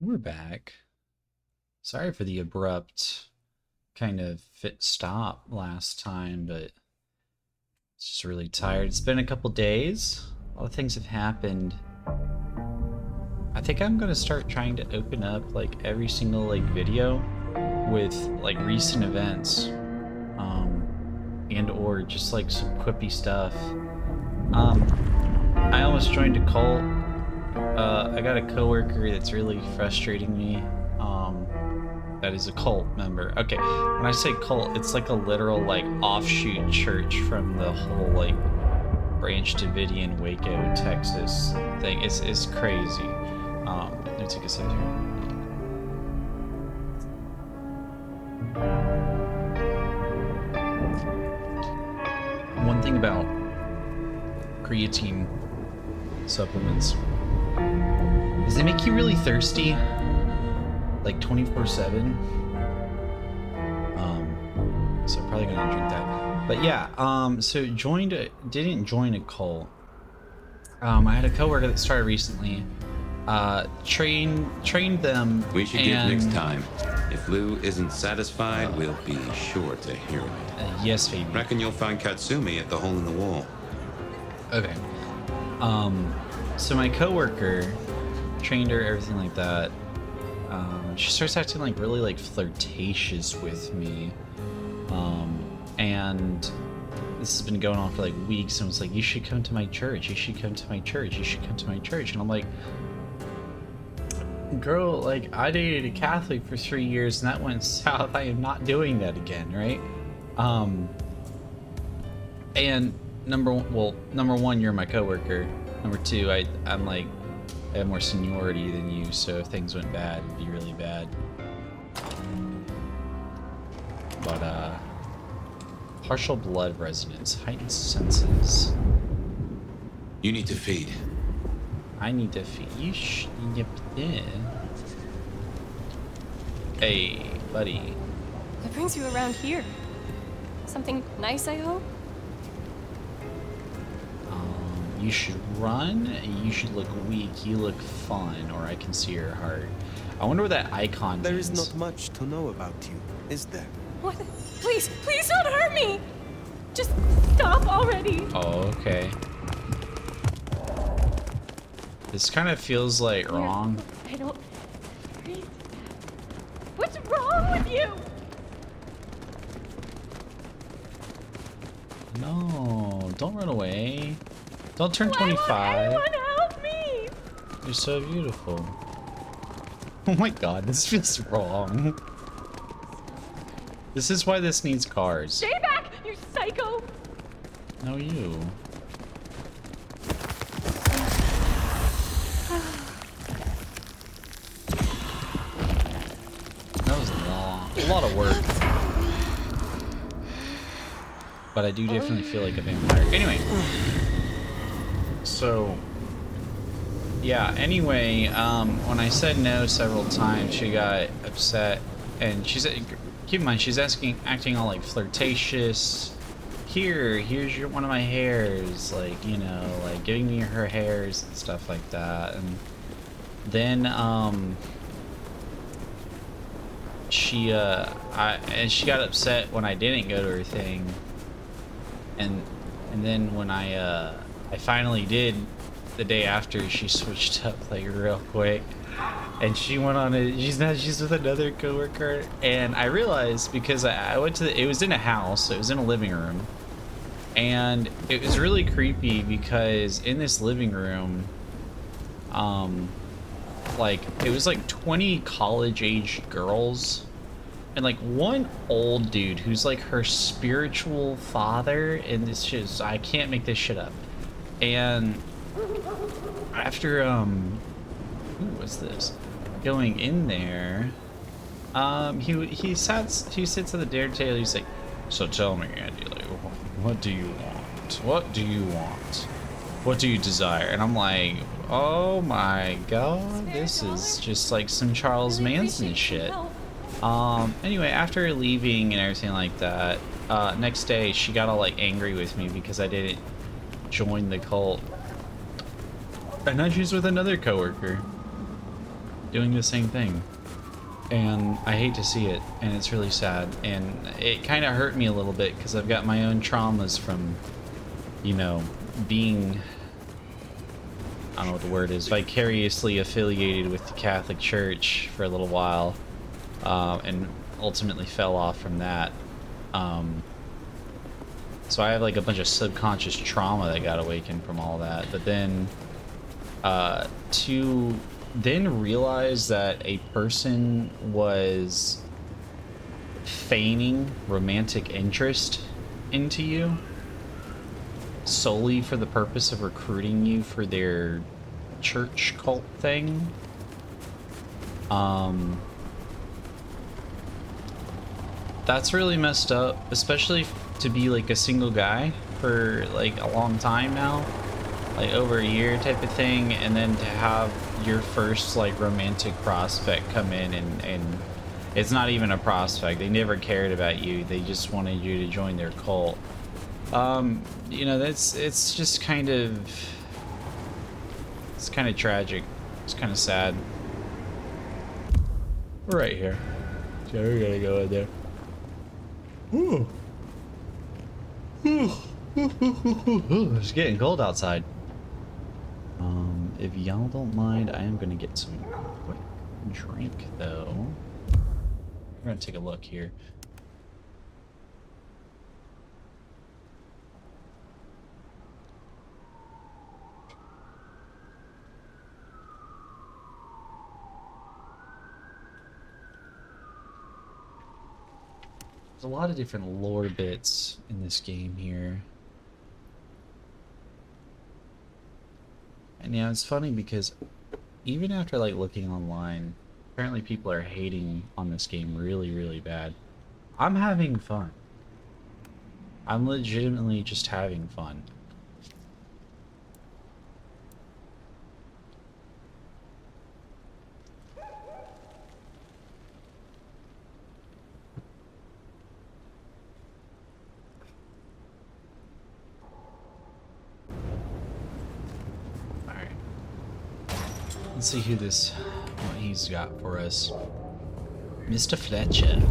We're back. Sorry for the abrupt kind of fit stop last time, but just really tired. It's been a couple days. A lot of things have happened. I think I'm gonna start trying to open up like every single video with like recent events, and or just like some quippy stuff. I almost joined a cult. I got a coworker that's really frustrating me. That is a cult member. Okay, when I say cult, it's like a literal like offshoot church from the whole like Branch Davidian Waco, Texas thing. It's crazy. Let me take a sip here. One thing about creatine supplements is they make you really thirsty, like 24/7. So probably gonna drink that. But yeah, so didn't join a cult. I had a coworker that started recently. Trained them. We should get next time. If Lou isn't satisfied, we'll be sure to hear it. Yes, baby. Reckon you'll find Katsumi at the hole in the wall. Okay. So my coworker trained her, everything like that. She starts acting like really like flirtatious with me. And this has been going on for like weeks, and was like, you should come to my church, you should come to my church, you should come to my church. And I'm like, girl, like I dated a Catholic for 3 years and that went south. I am not doing that again, right? And number one, you're my coworker. Number two, I'm like, I have more seniority than you, so if things went bad, it'd be really bad. But partial blood resonance, heightened senses. You need to feed. I need to feed you. Yeah. Hey, buddy. What brings you around here? Something nice, I hope? You should run. You should look weak. You look fun, or I can see your heart. I wonder what that icon There means. is not much to know about you, is there? What? Please, please don't hurt me! Just stop already! Oh, okay. This kind of feels like wrong. I don't... Please. What's wrong with you? No, don't run away. Don't turn 25. Why won't anyone help me? You're so beautiful. Oh my god, this feels wrong. This is why this needs cars. Stay back, you psycho! No, you. That was long. A lot of work. But I do definitely feel like a vampire. Anyway. So, yeah, anyway, when I said no several times, she got upset, and she said, keep in mind, she's acting all like flirtatious. Here's one of my hairs, like, you know, like giving me her hairs and stuff like that. And then, she got upset when I didn't go to her thing, and then when I finally did, the day after, she switched up like real quick, and she went on she's with another coworker. And I realized, because I went to it was in a house, it was in a living room, and it was really creepy because in this living room, like it was like 20 college-aged girls and like one old dude who's like her spiritual father, and this shit, I can't make this shit up. And after who was this going in there, he sits at the dinner table. He's like, so tell me, Andy, like, what do you want? What do you want? What do you desire? And I'm like, oh my god, this is just like some Charles Manson shit. Anyway, after leaving and everything like that, next day she got all like angry with me because I didn't join the cult. And now she's with another coworker. doing the same thing. And I hate to see it, and it's really sad. And it kind of hurt me a little bit because I've got my own traumas from, you know, being, I don't know what the word is, vicariously affiliated with the Catholic Church for a little while, and ultimately fell off from that. So I have like a bunch of subconscious trauma that got awakened from all that. But then, to then realize that a person was feigning romantic interest into you solely for the purpose of recruiting you for their church cult thing, that's really messed up, especially to be like a single guy for like a long time now, like over a year type of thing, and then to have your first like romantic prospect come in and it's not even a prospect. They never cared about you. They just wanted you to join their cult. You know, it's just kind of, it's kind of tragic. It's kind of sad. We're right here. So we're gonna go in there. Ooh. It's getting cold outside. If y'all don't mind, I am gonna get some quick drink though. We're gonna take a look here. There's a lot of different lore bits in this game here. And yeah, it's funny because even after like looking online, apparently people are hating on this game really, really bad. I'm having fun. I'm legitimately just having fun. Let's see who this, what he's got for us. Mr. Fletcher.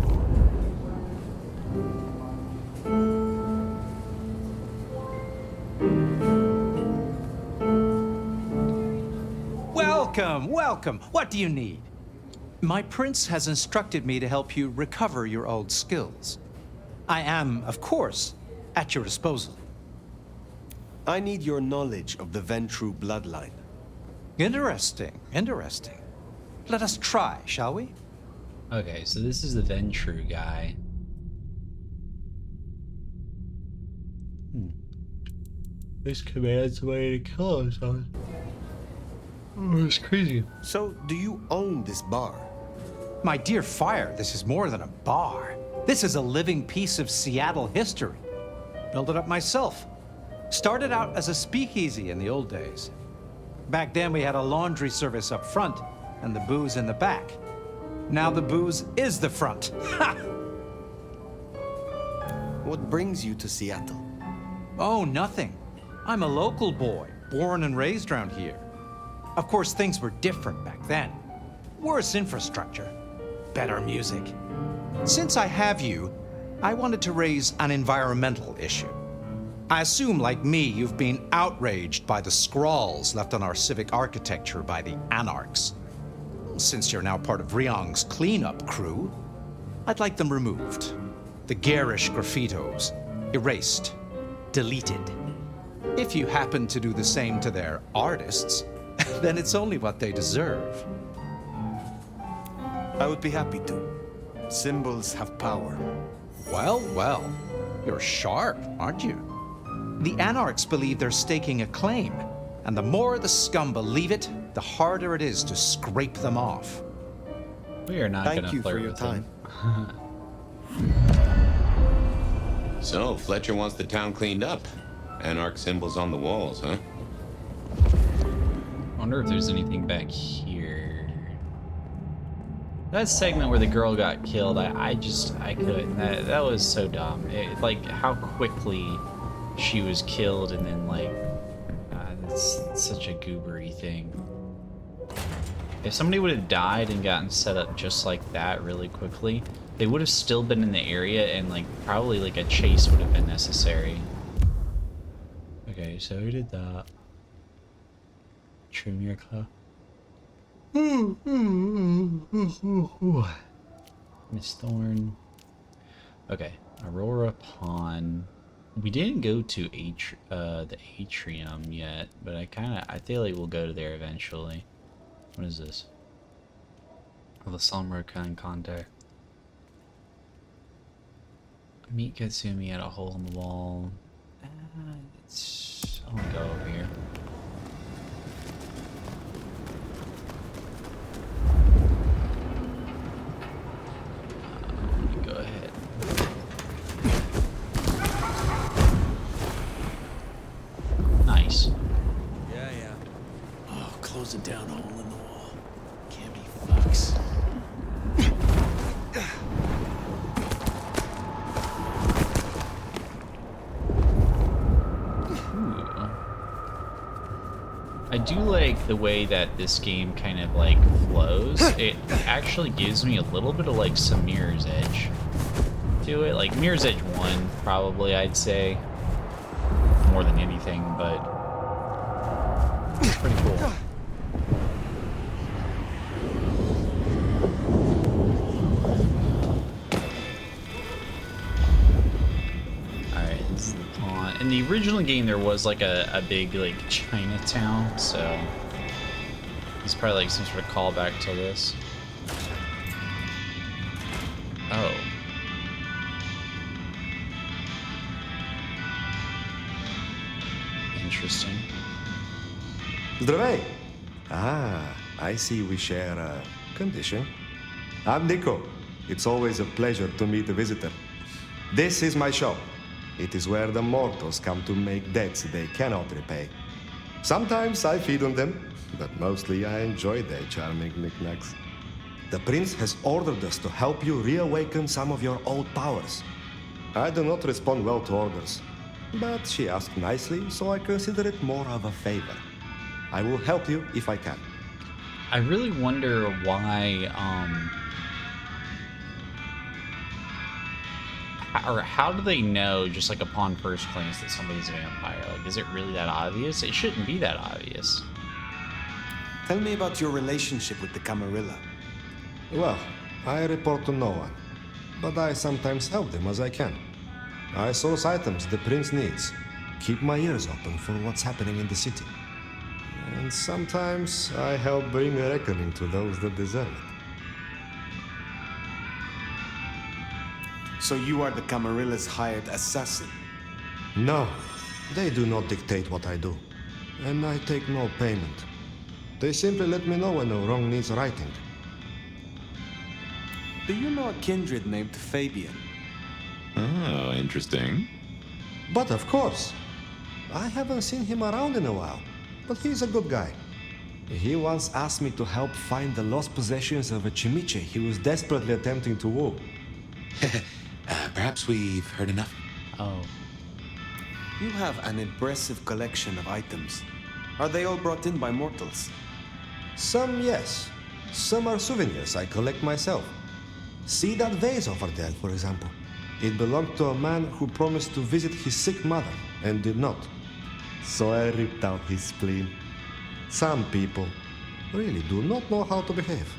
Welcome, welcome. What do you need? My prince has instructed me to help you recover your old skills. I am, of course, at your disposal. I need your knowledge of the Ventru bloodline. Interesting, interesting. Let us try, shall we? Okay, so this is the Ventru guy. This commands somebody to kill us. Oh, it's crazy. So, do you own this bar? My dear Fire, this is more than a bar. This is a living piece of Seattle history. Built it up myself. Started out as a speakeasy in the old days. Back then we had a laundry service up front and the booze in the back. Now the booze is the front. Ha! What brings you to Seattle? Oh, nothing. I'm a local boy, born and raised around here. Of course, things were different back then. Worse infrastructure, better music. Since I have you, I wanted to raise an environmental issue. I assume, like me, you've been outraged by the scrawls left on our civic architecture by the Anarchs. Since you're now part of Ryong's cleanup crew, I'd like them removed. The garish graffitos, erased, deleted. If you happen to do the same to their artists, then it's only what they deserve. I would be happy to. Symbols have power. Well, well, you're sharp, aren't you? The Anarchs believe they're staking a claim, and the more the scum believe it, the harder it is to scrape them off. We are not going to Thank you flirt for your with time. So, Fletcher wants the town cleaned up. Anarch symbols on the walls, huh? I wonder if there's anything back here. That segment where the girl got killed, I couldn't. That was so dumb. Like, how quickly she was killed, and then, like, it's such a goobery thing. If somebody would have died and gotten set up just like that really quickly, they would have still been in the area, and like probably like a chase would have been necessary. Okay, so who did that? Trim your car. Miss Thorne. Okay, Aurora Pawn. We didn't go to the atrium yet, but I feel like we'll go to there eventually. What is this? Oh, the Salmrokan contact. Meet Katsumi at a hole in the wall. I'm gonna go over here. Let me go ahead. Nice. Yeah. Oh, close it down, hole in the wall. Can't be fucks. I do like the way that this game kind of like flows. It actually gives me a little bit of like some Mirror's Edge to it. Like Mirror's Edge 1, probably, I'd say. More than anything, but it's pretty cool. In the original game, there was like a big like Chinatown, so it's probably like some sort of callback to this. Oh. Interesting. Zdravej! I see we share a condition. I'm Nico. It's always a pleasure to meet a visitor. This is my shop. It is where the mortals come to make debts they cannot repay. Sometimes I feed on them, but mostly I enjoy their charming knickknacks. The prince has ordered us to help you reawaken some of your old powers. I do not respond well to orders, but she asked nicely, so I consider it more of a favor. I will help you if I can. I really wonder why, or how do they know, just like upon first glance, that somebody's a vampire? Like, is it really that obvious? It shouldn't be that obvious. Tell me about your relationship with the Camarilla. Well, I report to no one, but I sometimes help them as I can. I source items the prince needs, keep my ears open for what's happening in the city. And sometimes I help bring a reckoning to those that deserve it. So you are the Camarilla's hired assassin? No, they do not dictate what I do, and I take no payment. They simply let me know when a wrong needs righting. Do you know a kindred named Fabian? Oh, interesting. But of course, I haven't seen him around in a while, but he's a good guy. He once asked me to help find the lost possessions of a chimiche he was desperately attempting to woo. Perhaps we've heard enough. Oh. You have an impressive collection of items. Are they all brought in by mortals? Some, yes. Some are souvenirs I collect myself. See that vase over there, for example. It belonged to a man who promised to visit his sick mother and did not. So I ripped out his spleen. Some people really do not know how to behave.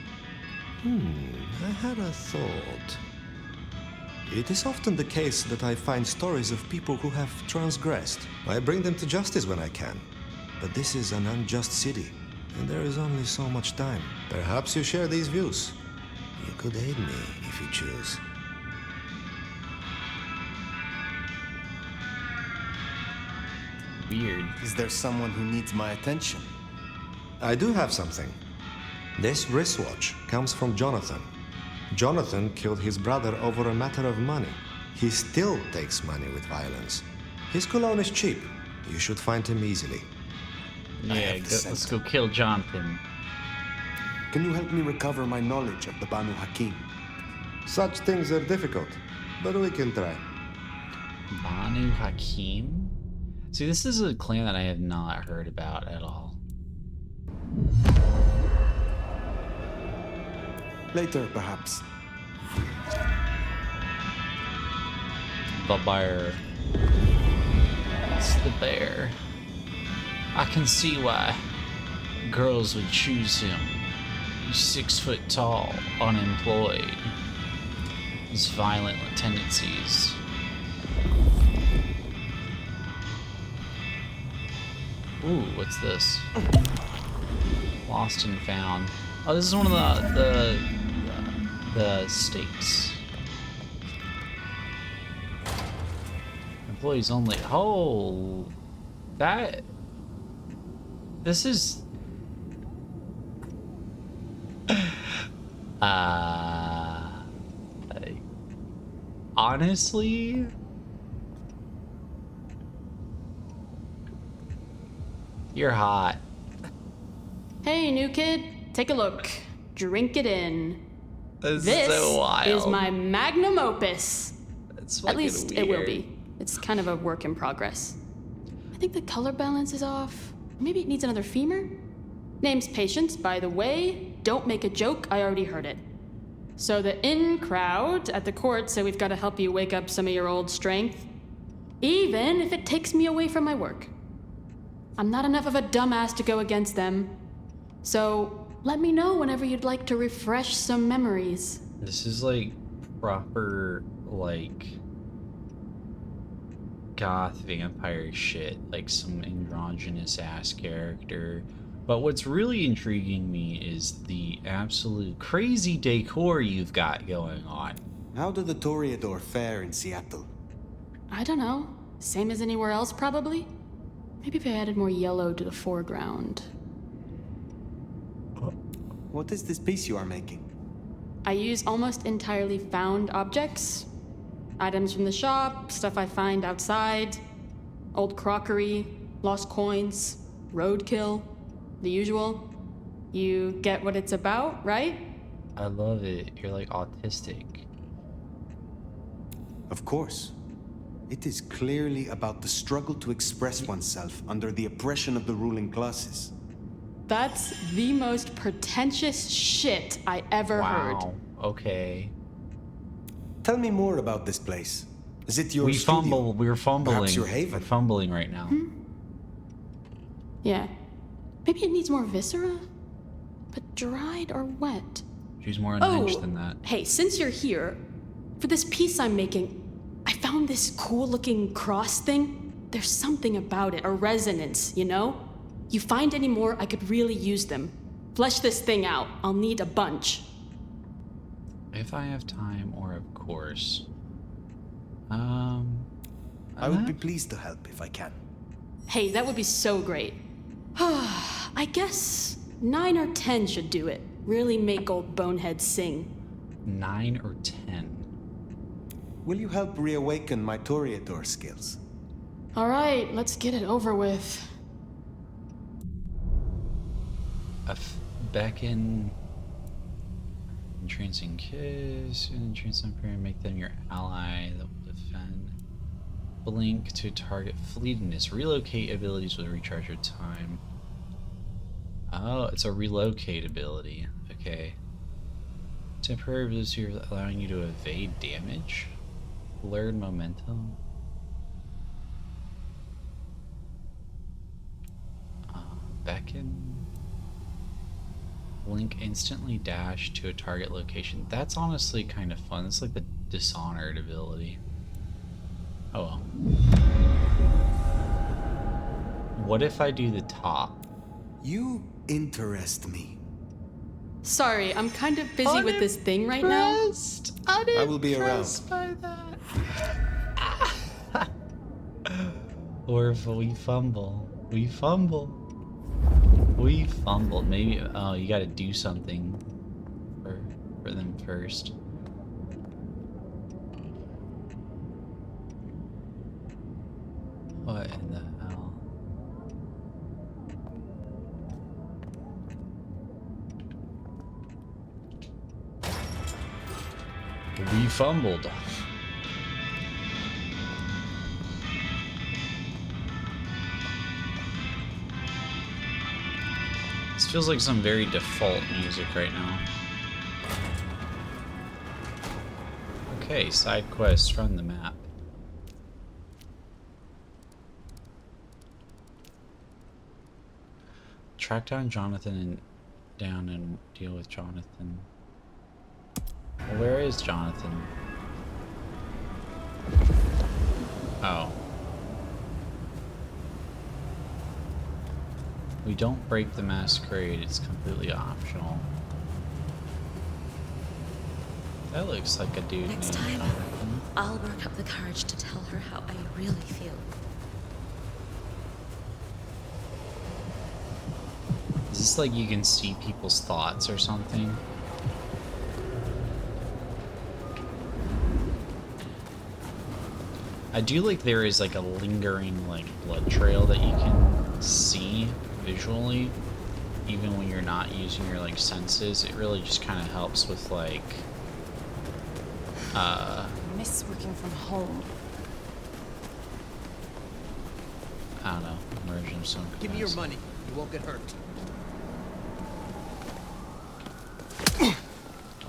I had a thought. It is often the case that I find stories of people who have transgressed. I bring them to justice when I can. But this is an unjust city, and there is only so much time. Perhaps you share these views. You could aid me if you choose. Weird. Is there someone who needs my attention? I do have something. This wristwatch comes from Jonathan. Jonathan killed his brother over a matter of money. He still takes money with violence. His cologne is cheap. You should find him easily. Yeah, let's go kill Jonathan. Can you help me recover my knowledge of the Banu Hakim? Such things are difficult, but we can try. Banu Hakim? See, this is a clan that I have not heard about at all. Later, perhaps. The bear. It's the bear. I can see why girls would choose him. He's 6 foot tall, unemployed. His violent tendencies. Ooh, what's this? Lost and found. Oh, this is one of the stakes. Employees only. Oh, that. This is. Honestly. You're hot. Hey, new kid, take a look. Drink it in. This This is so wild. is my magnum opus. It's At least it will weird. be. It's kind of a work in progress. I think the color balance is off. Maybe it needs another femur? Name's Patience, by the way. Don't make a joke, I already heard it. So the in crowd at the court said we've got to help you wake up some of your old strength. Even if it takes me away from my work. I'm not enough of a dumbass to go against them. So let me know whenever you'd like to refresh some memories. This is like proper like goth vampire shit, like some androgynous ass character. But what's really intriguing me is the absolute crazy decor you've got going on. How do the Toreador fare in Seattle? I don't know. Same as anywhere else, probably? Maybe if I added more yellow to the foreground. What is this piece you are making? I use almost entirely found objects. Items from the shop, stuff I find outside, old crockery, lost coins, roadkill, the usual. You get what it's about, right? I love it. You're like autistic. Of course. It is clearly about the struggle to express oneself under the oppression of the ruling classes. That's the most pretentious shit I ever heard. Wow. Okay. Tell me more about this place. Is it your We studio? fumble. We're fumbling. Perhaps your haven? We're fumbling right now. Yeah. Maybe it needs more viscera? But dried or wet? She's more unhinged than that. Hey, since you're here, for this piece I'm making, I found this cool-looking cross thing. There's something about it, a resonance, you know? You find any more, I could really use them. Flesh this thing out. I'll need a bunch. If I have time, or of course. I would be pleased to help if I can. Hey, that would be so great. I guess 9 or 10 should do it. Really make old boneheads sing. 9 or 10. Will you help reawaken my Toreador skills? All right, let's get it over with. Beckon. Entrancing kiss. Entrance Empire. Make them your ally that will defend. Blink to target fleetingness. Relocate abilities will recharge your time. Oh, it's a relocate ability. Okay. Temporary abilities here allowing you to evade damage. Blurred momentum. Beckon. Blink instantly dash to a target location. That's honestly kind of fun. It's like the Dishonored ability. Oh well. What if I do the top? You interest me. Sorry, I'm kind of busy with this thing right now. I will be around. By that. Or if we fumble. We fumble. We fumbled. Maybe. Oh, you got to do something for them first. What in the hell? We fumbled. This feels like some very default music right now. Okay, side quests from the map. Track down Jonathan and deal with Jonathan. Well, where is Jonathan? Oh. We don't break the Masquerade, it's completely optional. That looks like a dude Next named time, Jonathan. I'll work up the courage to tell her how I really feel. Is this like you can see people's thoughts or something? I do like there is like a lingering like blood trail that you can see visually even when you're not using your like senses. It really just kind of helps with like I miss working from home. I don't know, immersion of some Give me your money. You won't get hurt.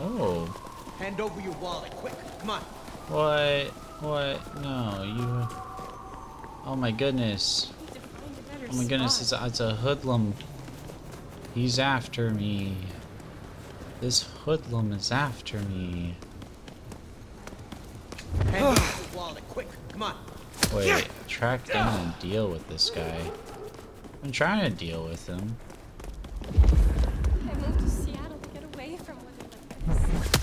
Oh. Hand over your wallet, quick. Come on. What? No, you... Oh my goodness. Oh my goodness, it's a hoodlum. He's after me. This hoodlum is after me. Hand over your wallet, quick. Come on. Wait, track down and deal with this guy. I'm trying to deal with him. I moved to Seattle to get away from living like this.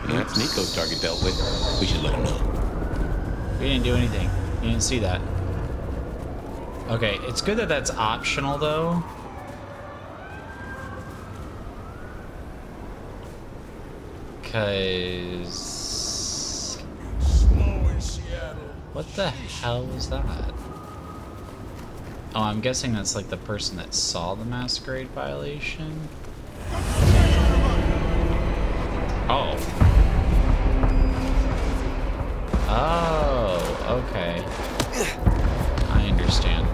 That's Nico's target dealt with. We should let him know. We didn't do anything. You didn't see that. Okay, it's good that that's optional though. Because... What the hell was that? Oh, I'm guessing that's like the person that saw the Masquerade violation. Oh. Oh, okay. I understand.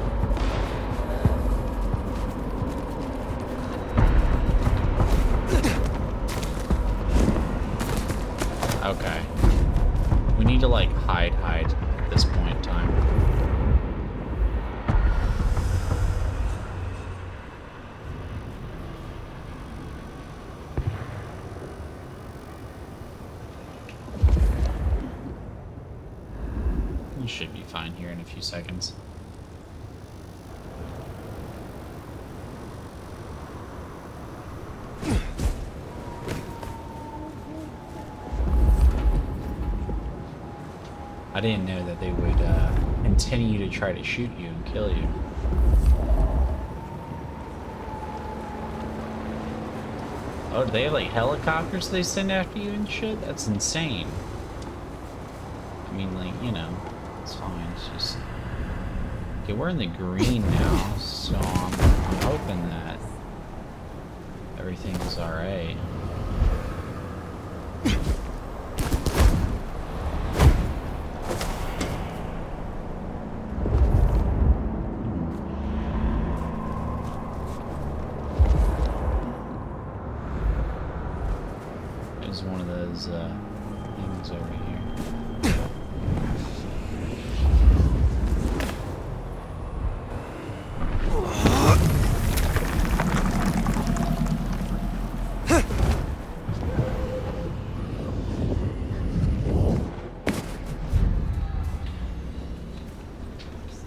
Okay. We need to like hide at this point in time. We should be fine here in a few seconds. I didn't know that they would continue to try to shoot you and kill you. Oh, do they have like helicopters they send after you and shit? That's insane. I mean, like, you know, it's fine. It's just... Okay, we're in the green now, so I'm hoping that everything's alright. There's one of those things over here.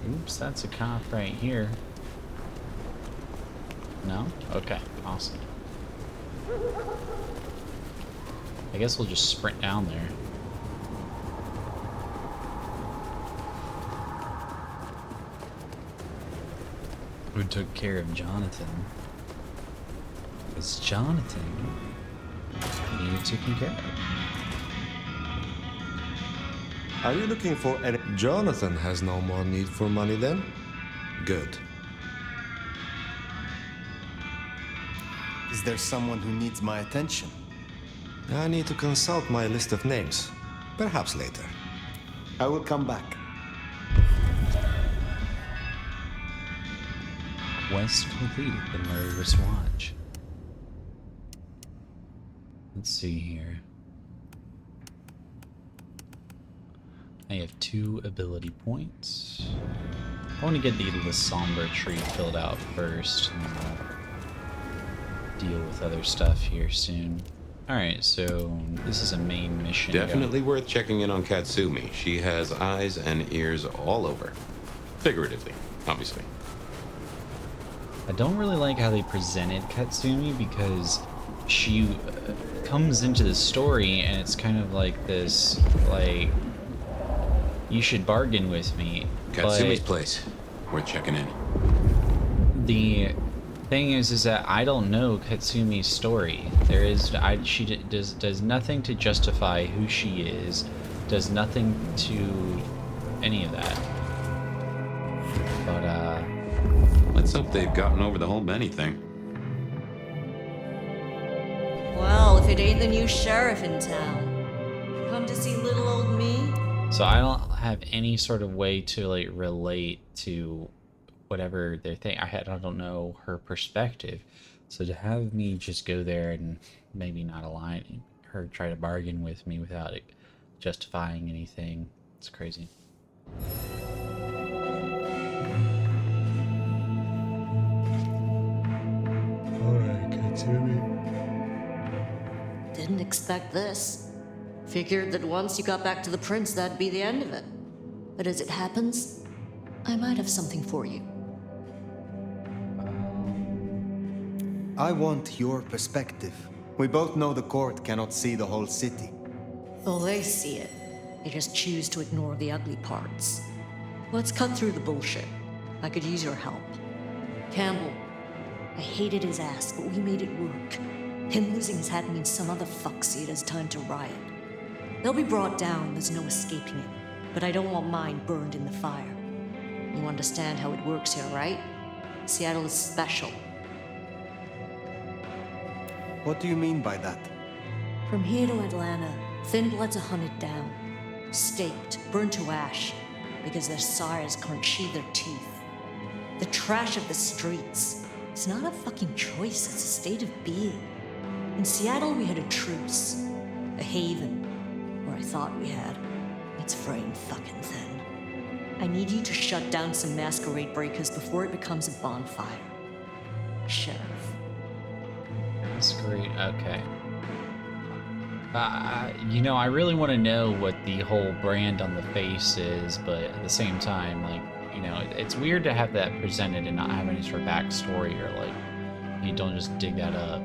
Oops, that's a cop right here. No? Okay, awesome. I guess we'll just sprint down there. Who took care of Jonathan? It was Jonathan needed taken care of. Are you looking for any... Jonathan has no more need for money then? Good. Is there someone who needs my attention? I need to consult my list of names. Perhaps later. I will come back. Quest completed, the murderous watch. Let's see here. I have 2 ability points. I want to get the Somber tree filled out first, and then I'll deal with other stuff here soon. Alright, so this is a main mission. Definitely worth checking in on Katsumi. She has eyes and ears all over. Figuratively, obviously. I don't really like how they presented Katsumi, because she comes into the story and it's kind of like this, like, you should bargain with me. Katsumi's place. Worth checking in. The thing is that I don't know Katsumi's story. She does nothing to justify who she is, does nothing to any of that. But let's hope they've gotten over the whole Benny thing. Well, if it ain't the new sheriff in town. Come to see little old me? so I don't have any sort of way to like relate to whatever they're thinking. I don't know her perspective. So to have me just go there and maybe not align, her try to bargain with me without it justifying anything, it's crazy. Alright, Katsumi. Didn't expect this. Figured that once you got back to the prince, that'd be the end of it. But as it happens, I might have something for you. I want your perspective. We both know the court cannot see the whole city. Oh, they see it. They just choose to ignore the ugly parts. Let's cut through the bullshit. I could use your help. Campbell, I hated his ass, but we made it work. Him losing his hat means some other fuck see it as time to riot. They'll be brought down, there's no escaping it. But I don't want mine burned in the fire. You understand how it works here, right? Seattle is special. What do you mean by that? From here to Atlanta, thin bloods are hunted down, staked, burned to ash, because their sires can't sheathe their teeth. The trash of the streets. It's not a fucking choice, it's a state of being. In Seattle, we had a truce. A haven. Or I thought we had. It's fraying fucking thin. I need you to shut down some masquerade breakers before it becomes a bonfire. Sheriff. That's great. Okay. You know, I really want to know what the whole brand on the face is, but at the same time, like, you know, it's weird to have that presented and not have any sort of backstory, or like, you don't just dig that up.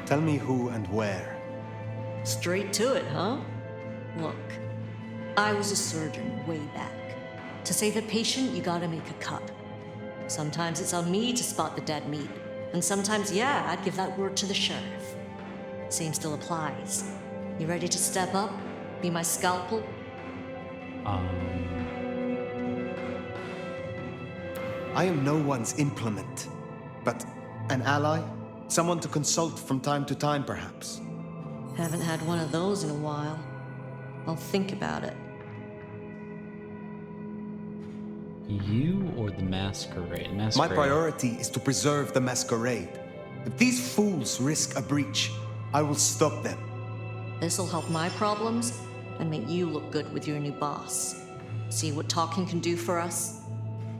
Tell me who and where. Straight to it, huh? Look, I was a surgeon way back. To save a patient, you gotta make a cut. Sometimes it's on me to spot the dead meat, and sometimes, yeah, I'd give that word to the sheriff. Same still applies. You ready to step up? Be my scalpel? I am no one's implement, but an ally? Someone to consult from time to time, perhaps. Haven't had one of those in a while. I'll think about it. You or the Masquerade? My priority is to preserve the Masquerade. If these fools risk a breach, I will stop them. This'll help my problems and make you look good with your new boss. See what talking can do for us?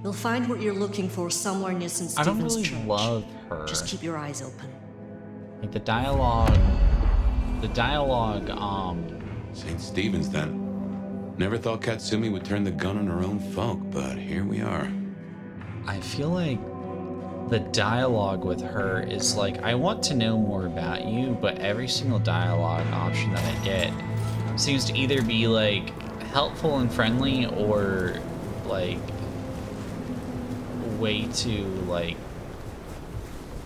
You'll find what you're looking for somewhere near St. Stephen's I don't really Church. love her. Just keep your eyes open. Like the dialogue, St. Stephen's, then. Never thought Katsumi would turn the gun on her own folk, but here we are. I feel like the dialogue with her is like, I want to know more about you, but every single dialogue option that I get seems to either be like helpful and friendly, or like way too like,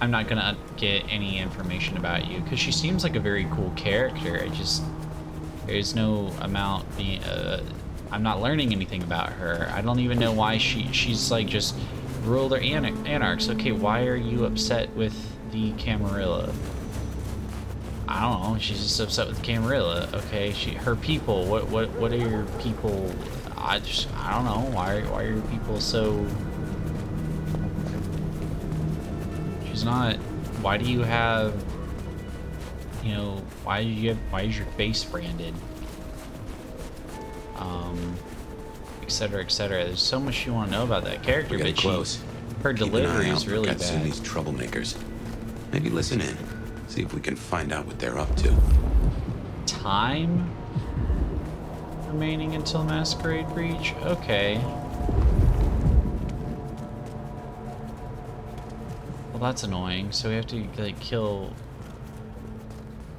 I'm not gonna get any information about you, because she seems like a very cool character. There's no amount being I'm not learning anything about her. I don't even know why she's like just ruler anarchs. Okay, why are you upset with the Camarilla? I don't know, she's just upset with the Camarilla. Okay, her people, what are your people? I don't know. Why are people so... She's not... Why do you have... You know, why is your face branded? Etc, etc. There's so much you want to know about that character, We're getting but close. her Keep an delivery eye is out for really bad. Katsumi's troublemakers. Maybe listen in. See if we can find out what they're up to. Time remaining until Masquerade breach? Okay. Well, that's annoying. So we have to, like, kill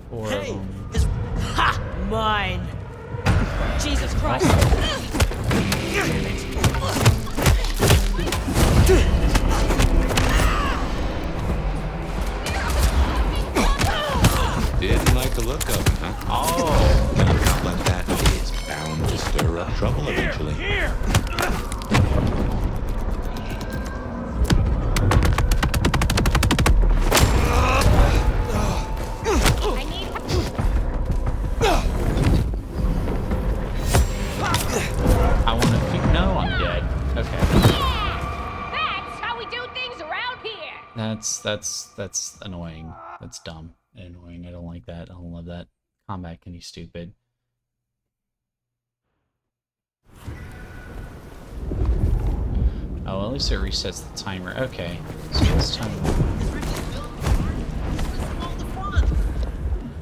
4 of them. Ha! Mine! Jesus Christ! Didn't like the look of him, huh? Oh! Killing a cop like that is bound to stir up trouble eventually. I want to... No, I'm dead. Okay. That's how we do things around here! That's annoying. That's dumb and annoying. I don't like that. I don't love that. Combat can be stupid. Oh, at least it resets the timer. Okay. So this time...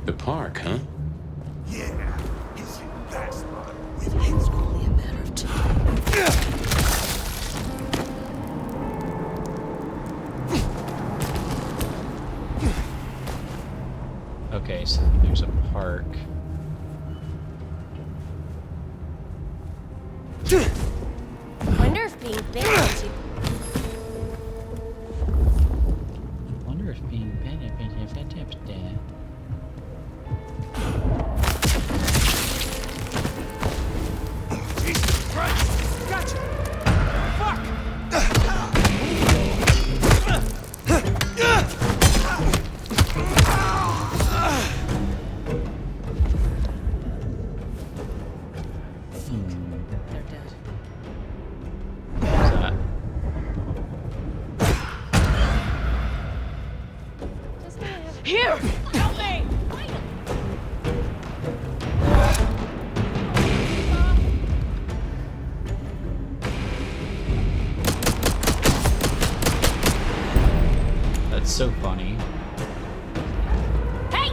The park, huh? Yeah, isn't that with It's only a matter of time. Okay, so there's a park. Wonder if being big makes you... Wonder if being Jesus Christ! Gotcha! Fuck! They're dead. What's that? Here! Help me! That's so funny. Hey!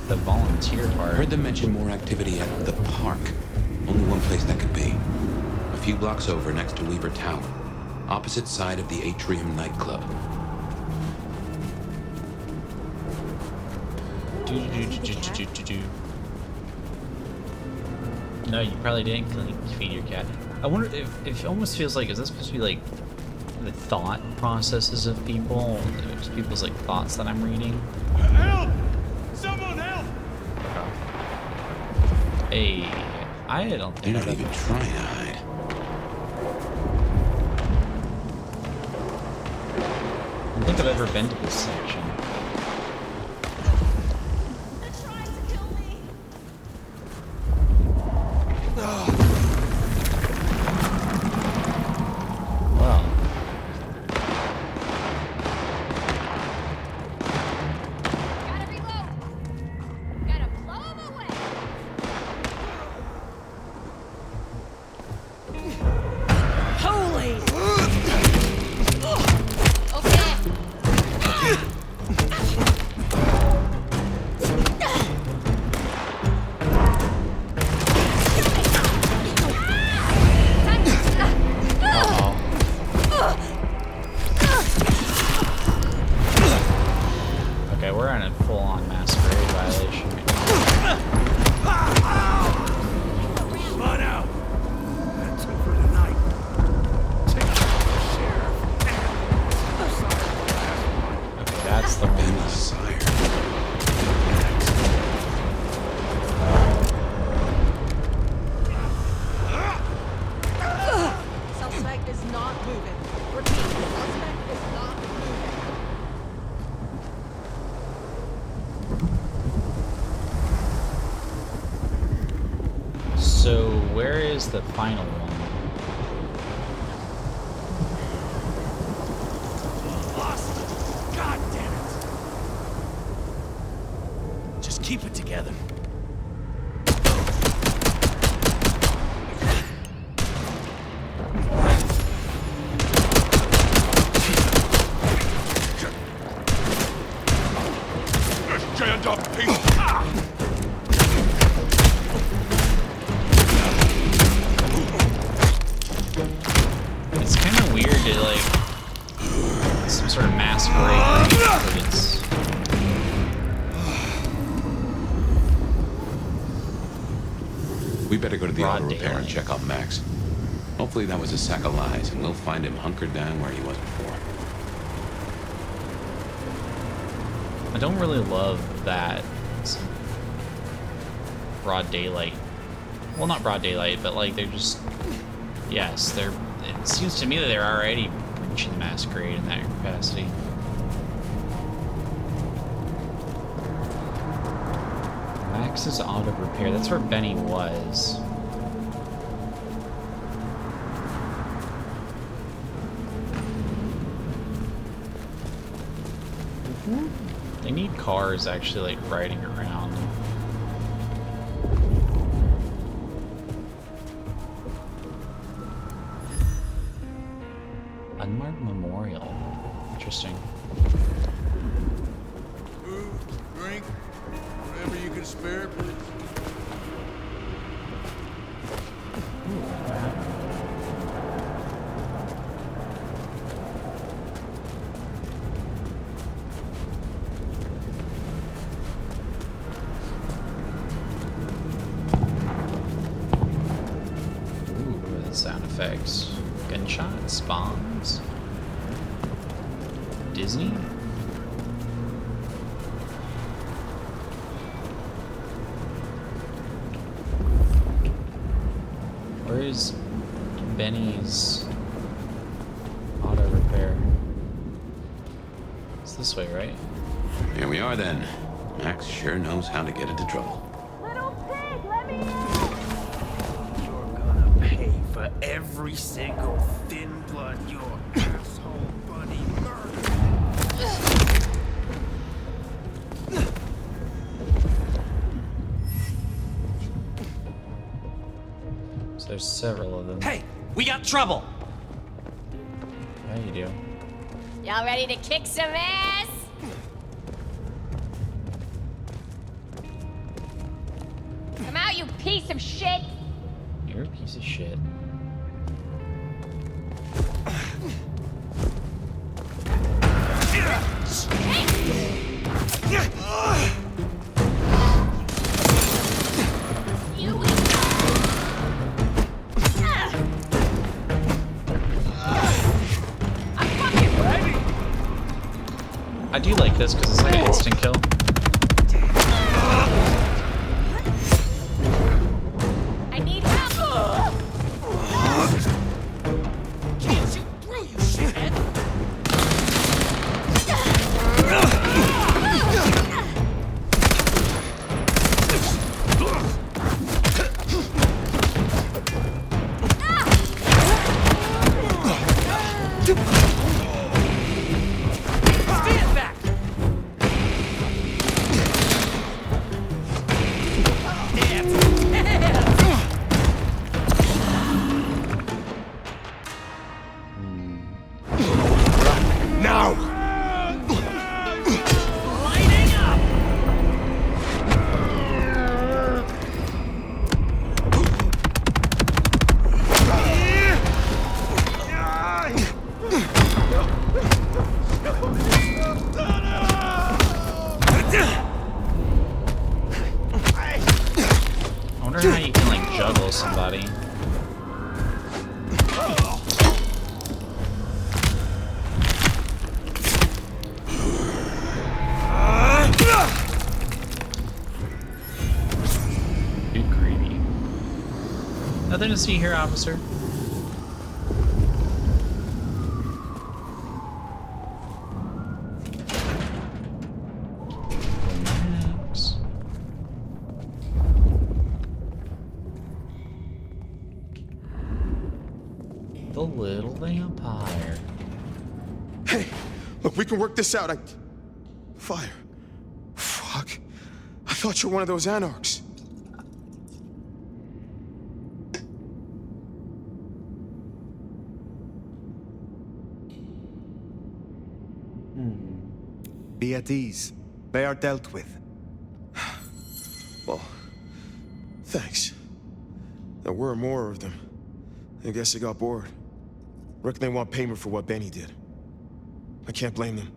The volunteer part. Heard them mention more activity at the park. Only one place that could be. A few blocks over next to Weaver Tower. Opposite side of the Atrium nightclub. No, you probably didn't feed your cat. I wonder if it almost feels like, is this supposed to be like the thought processes of people? Just people's like thoughts that I'm reading? Help! Someone help! Hey, I don't They're think not even trying to hide. I don't think I've ever been to this section. They're trying to kill me! Well, Gotta reload! Gotta blow them away! Holy! Okay. So where is the final one? Lost. God damn it. Just keep it together. Stand up, Pete. It's kind of weird to like some sort of masquerade, but it's We better go to the Broad auto repair and daylight. check on Max. Hopefully that was a sack of lies, and we'll find him hunkered down where he was before. I don't really love that it's broad daylight. Well, not broad daylight, but like they're just yes, they're. It seems to me that they're already breaching the masquerade in that capacity. Max's auto repair. That's where Benny was. They need cars actually like riding around. Unmarked memorial. Interesting. Food, drink, whatever you can spare, please. Ooh, the sound effects. Gunshots, bombs. Disney? Where is Benny's auto repair? It's this way, right? Here we are then. Max sure knows how to get into trouble. Little pig, let me in! You're gonna pay for every single thin blood your asshole buddy murdered. So there's several of them. Hey, we got trouble. How you do? Y'all ready to kick some ass? Come out, you piece of shit! You're a piece of shit. You I do like this because it's like an instant kill. I need help! Can't shoot through, you shithead! Stand back! Now! Lighting up! I wonder how you can like juggle somebody. Too creepy. Nothing to see here, officer. Relax. the little vampire. Hey, look, we can work this out. Fire. Fuck. I thought you were one of those anarchs. Be at ease. They are dealt with. Well, thanks. There were more of them. I guess they got bored. Reckon they want payment for what Benny did. I can't blame them.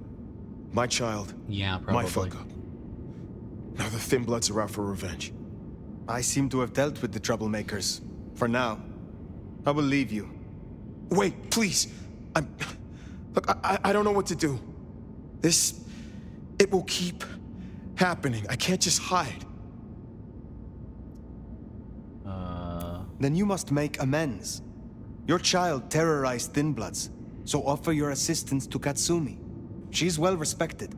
My child. Yeah, probably. My fuck up. Now the Thin Bloods are out for revenge. I seem to have dealt with the troublemakers. For now. I will leave you. Wait, please. Look, I don't know what to do. It will keep happening. I can't just hide. Then you must make amends. Your child terrorized Thin Bloods, so offer your assistance to Katsumi. She's well respected.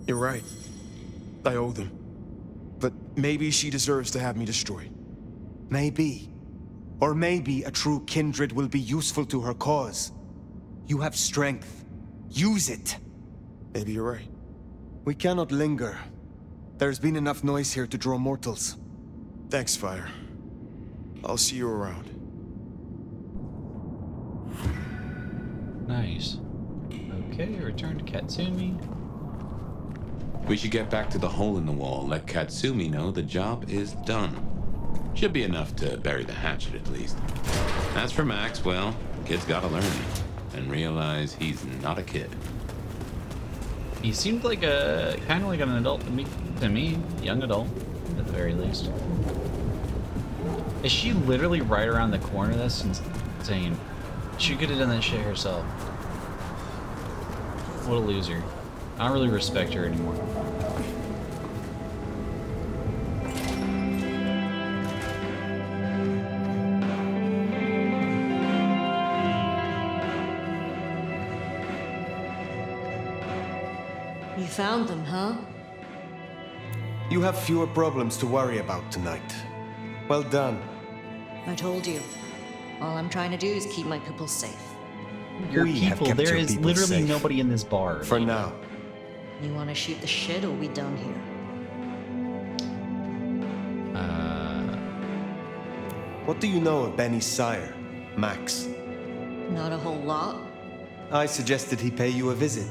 You're right. I owe them. But maybe she deserves to have me destroyed. Maybe. Or maybe a true kindred will be useful to her cause. You have strength. Use it. Maybe you're right. We cannot linger. There's been enough noise here to draw mortals. Thanks, Fire. I'll see you around. Nice. Okay, return to Katsumi. We should get back to the hole in the wall, let Katsumi know the job is done. Should be enough to bury the hatchet at least. As for Max, well, kid's gotta learn and realize he's not a kid. He seemed like kind of like an adult to me, young adult, at the very least. Is she literally right around the corner? That's insane. She could have done that shit herself. What a loser. I don't really respect her anymore. You found them, huh? You have fewer problems to worry about tonight. Well done. I told you. All I'm trying to do is keep my people safe. Your We have people, kept there your is people literally safe. nobody in this bar. For now. You want to shoot the shit, or we done here? What do you know of Benny's sire, Max? Not a whole lot. I suggested he pay you a visit.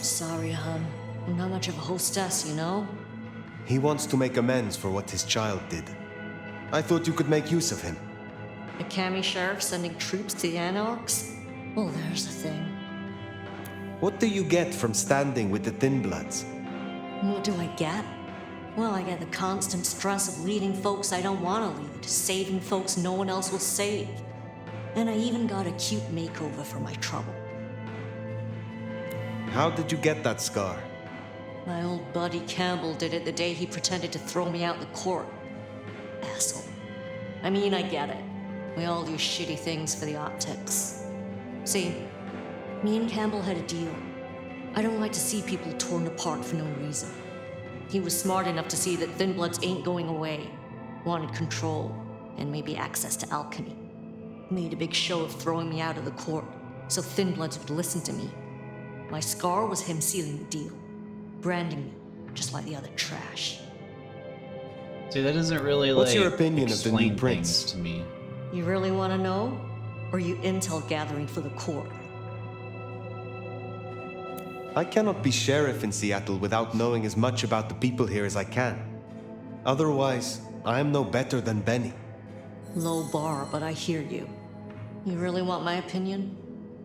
Sorry, hon. I'm not much of a hostess, you know? He wants to make amends for what his child did. I thought you could make use of him. A Kami sheriff sending troops to the Anarchs? Well, there's the thing. What do you get from standing with the Thin Bloods? What do I get? Well, I get the constant stress of leading folks I don't want to lead, saving folks no one else will save. And I even got a cute makeover for my trouble. How did you get that scar? My old buddy Campbell did it the day he pretended to throw me out the court. Asshole. I mean, I get it. We all do shitty things for the optics. See, me and Campbell had a deal. I don't like to see people torn apart for no reason. He was smart enough to see that Thin Bloods ain't going away. Wanted control, and maybe access to alchemy. Made a big show of throwing me out of the court, so Thin Bloods would listen to me. My scar was him sealing the deal. Branding me, just like the other trash. See, that doesn't really What's your opinion of the new explain prince? things to me. You really want to know? Or are you intel gathering for the court? I cannot be sheriff in Seattle without knowing as much about the people here as I can. Otherwise, I am no better than Benny. Low bar, but I hear you. You really want my opinion?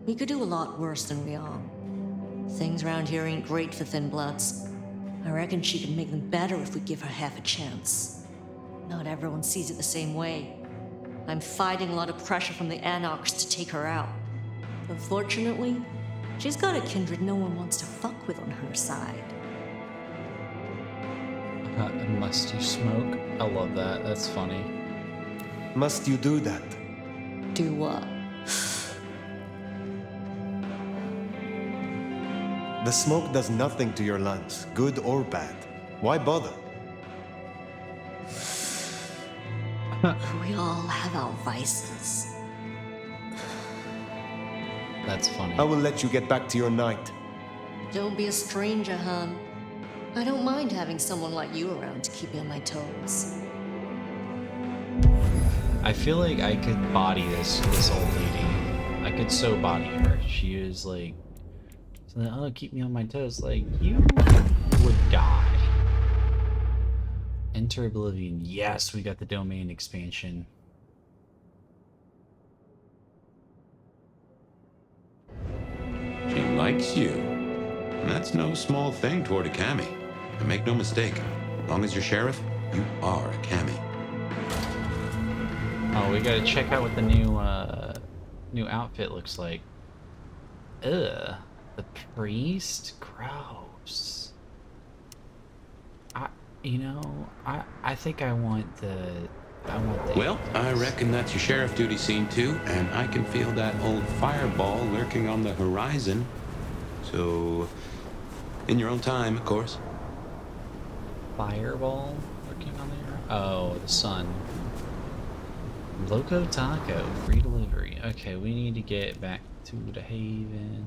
We could do a lot worse than we are. Things around here ain't great for Thin Bloods. I reckon she could make them better if we give her half a chance. Not everyone sees it the same way. I'm fighting a lot of pressure from the Anarchs to take her out. But fortunately, she's got a kindred no one wants to fuck with on her side. Must you smoke? I love that. That's funny. Must you do that? Do what? The smoke does nothing to your lungs, good or bad. Why bother? We all have our vices. That's funny. I will let you get back to your night. Don't be a stranger, hon. I don't mind having someone like you around to keep me on my toes. I feel like I could body this old lady. I could so body her. She was like, oh, keep me on my toes. Like, you would die. Enter Oblivion. Yes, we got the domain expansion. She likes you. And that's no small thing toward a Cammy. And make no mistake, as long as you're sheriff, you are a Cammy. Oh, we gotta check out what the new outfit looks like. Ugh. The priest? Gross. I think I want the... Well, I reckon that's your sheriff duty scene too, and I can feel that old fireball lurking on the horizon. So, in your own time, of course. Fireball lurking on there? Oh, the sun. Loco Taco, free delivery. Okay, we need to get back to the Haven.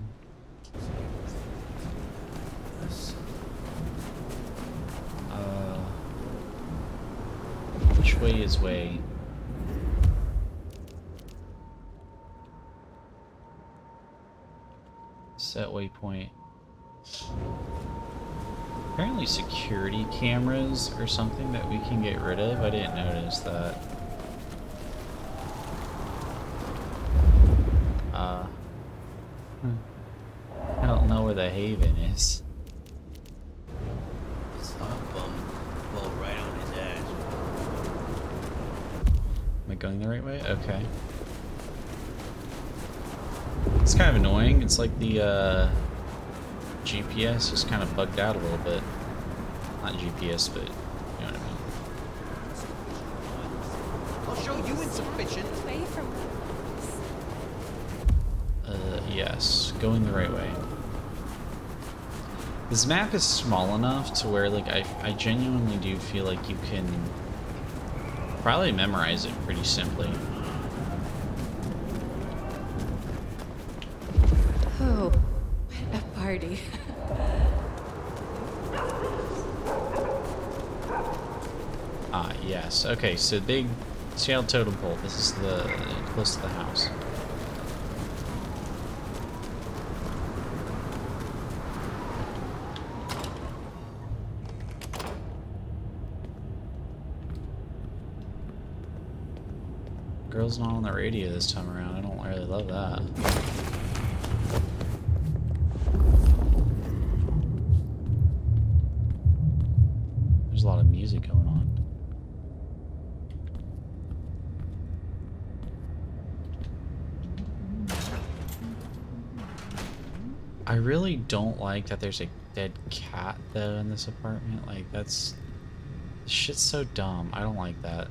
Which way is way? Set waypoint. Apparently security cameras or something that we can get rid of. I didn't notice that. I don't know where the Haven is. Blow right on his ass. Am I going the right way? Okay. It's kind of annoying. It's like the GPS is kind of bugged out a little bit. Not GPS, but you know what I mean. I'll show you insufficient. Away from Yes, going the right way. This map is small enough to where, like, I genuinely do feel like you can probably memorize it pretty simply. Oh, a party. Ah, yes. Okay, so big sail totem pole. This is the close to the house. Girl's not on the radio this time around. I don't really love that. There's a lot of music going on. I really don't like that there's a dead cat though in this apartment. Like, that's... This shit's so dumb. I don't like that.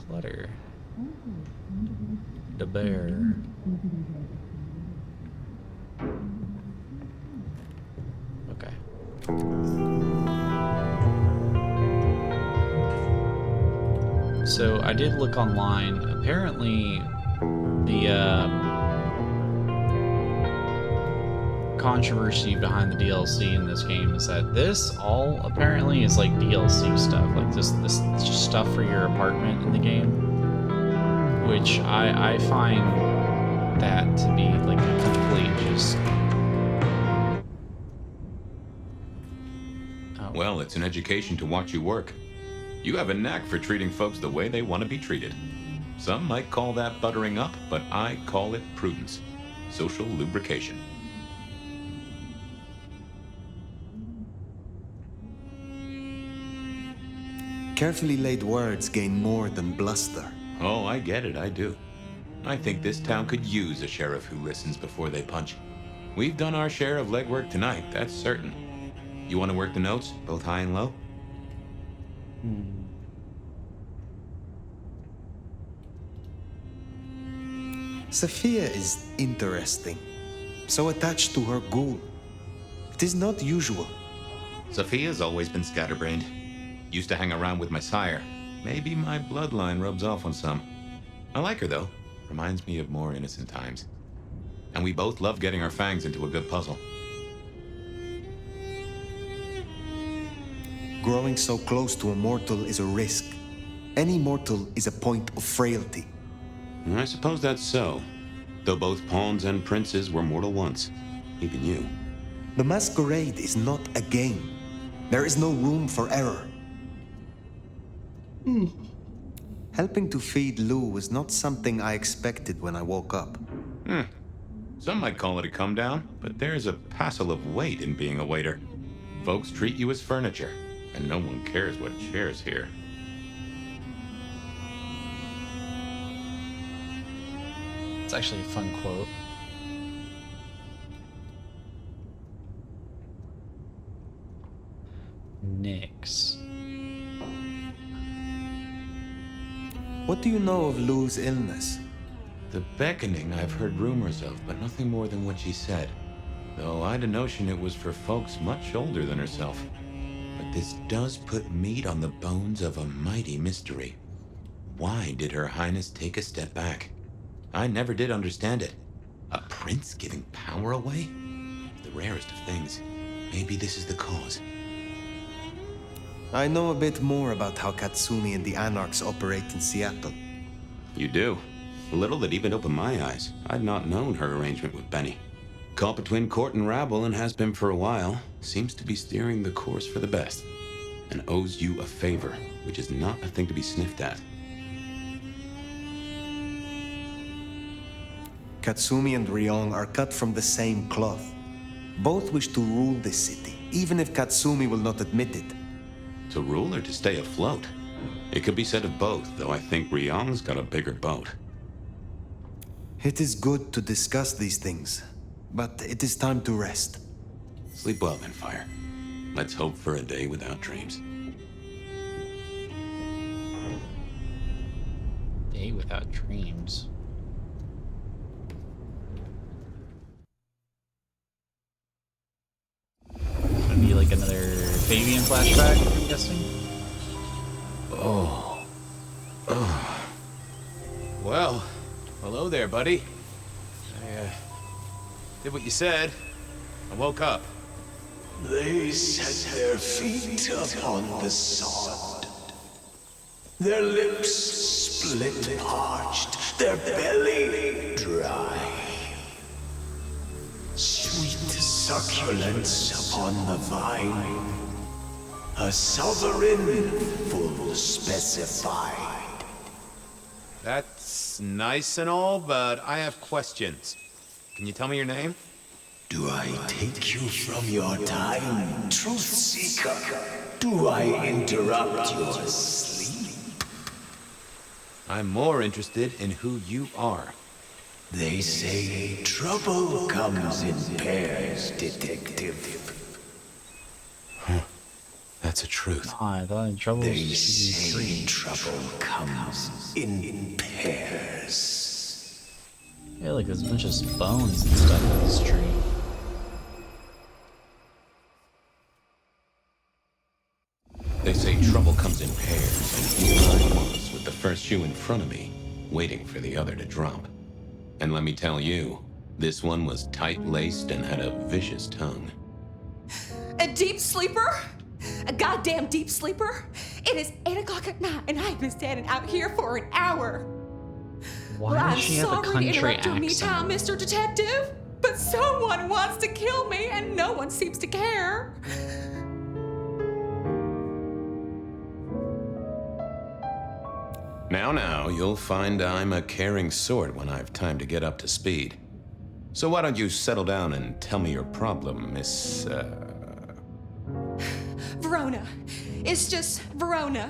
Clutter. The bear. Okay. So I did look online. Apparently, the controversy behind the DLC in this game is that this all apparently is like DLC stuff, like this stuff for your apartment in the game, which I find that to be like a complete just. Oh. Well, it's an education to watch you work. You have a knack for treating folks the way they want to be treated. Some might call that buttering up, but I call it prudence. Social lubrication. Carefully laid words gain more than bluster. Oh, I get it, I do. I think this town could use a sheriff who listens before they punch. We've done our share of legwork tonight, that's certain. You want to work the notes, both high and low? Sophia is interesting. So attached to her ghoul. It is not usual. Sophia's always been scatterbrained. Used to hang around with my sire. Maybe my bloodline rubs off on some. I like her, though. Reminds me of more innocent times. And we both love getting our fangs into a good puzzle. Growing so close to a mortal is a risk. Any mortal is a point of frailty. I suppose that's so. Though both pawns and princes were mortal once. Even you. The Masquerade is not a game. There is no room for error. Helping to feed Lou was not something I expected when I woke up. Some might call it a come down, but there's a passel of weight in being a waiter. Folks treat you as furniture, and no one cares what shares here. It's actually a fun quote. Nix. What do you know of Lou's illness? The beckoning I've heard rumors of, but nothing more than what she said. Though I'd a notion it was for folks much older than herself. But this does put meat on the bones of a mighty mystery. Why did Her Highness take a step back? I never did understand it. A prince giving power away? The rarest of things. Maybe this is the cause. I know a bit more about how Katsumi and the Anarchs operate in Seattle. You do? A little that even opened my eyes. I'd not known her arrangement with Benny. Caught between court and rabble and has been for a while. Seems to be steering the course for the best. And owes you a favor, which is not a thing to be sniffed at. Katsumi and Ryong are cut from the same cloth. Both wish to rule this city, even if Katsumi will not admit it. To rule or to stay afloat? It could be said of both, though I think Ryong's got a bigger boat. It is good to discuss these things, but it is time to rest. Sleep well then, Fire. Let's hope for a day without dreams. Day without dreams. Gonna be like another Fabian flashback, I'm guessing? Well, hello there, buddy. I did what you said. I woke up. They set their feet upon the sod. Their lips split parched, their belly dry. Sweet succulence upon the vine. A sovereign full specified. That's nice and all, but I have questions. Can you tell me your name? Do I take you from your time, truth seeker? Do I interrupt your sleep? I'm more interested in who you are. They say trouble comes in pairs, detective. That's a truth. I thought in trouble. They say trouble comes in pairs. Yeah, like there's a bunch of bones and stuff in this tree. They say trouble comes in pairs, and here I was with the first shoe in front of me, waiting for the other to drop. And let me tell you, this one was tight-laced and had a vicious tongue. A deep sleeper? A goddamn deep sleeper? It is 8 o'clock at night and I've been standing out here for an hour. Why Well, does I'm she have a sorry to country interrupt your me accent? time, Mr. Detective, but someone wants to kill me and no one seems to care. Now, you'll find I'm a caring sort when I've time to get up to speed. So why don't you settle down and tell me your problem, Miss, Verona. It's just Verona.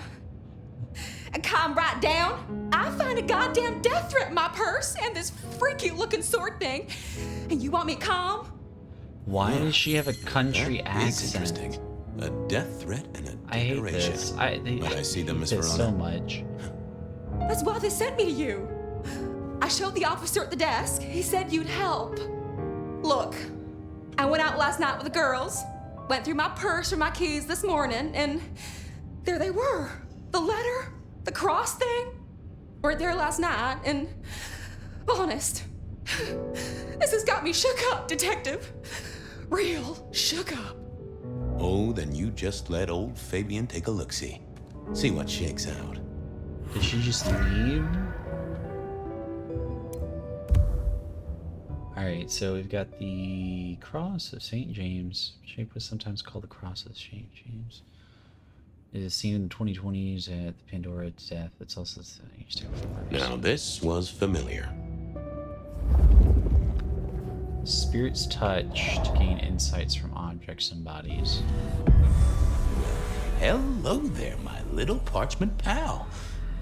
And calm right down. I find a goddamn death threat in my purse and this freaky looking sword thing. And you want me calm? Why does she have a country that is accent? interesting. A death threat and a I hate decoration. this. But I see them, Miss this Verona. so much. That's why they sent me to you. I showed the officer at the desk. He said you'd help. Look, I went out last night with the girls, went through my purse for my keys this morning, and there they were. The letter, the cross thing, were there last night, and Honest. This has got me shook up, Detective. Real shook up. Oh, then you just let old Fabian take a look-see. See what shakes out. Did she just leave? Alright, so we've got the Cross of St. James. Shape was sometimes called the Cross of St. James. It is seen in the 2020s at the Pandora death. It's also used to. Now this was familiar. Spirit's touch to gain insights from objects and bodies. Hello there, my little parchment pal.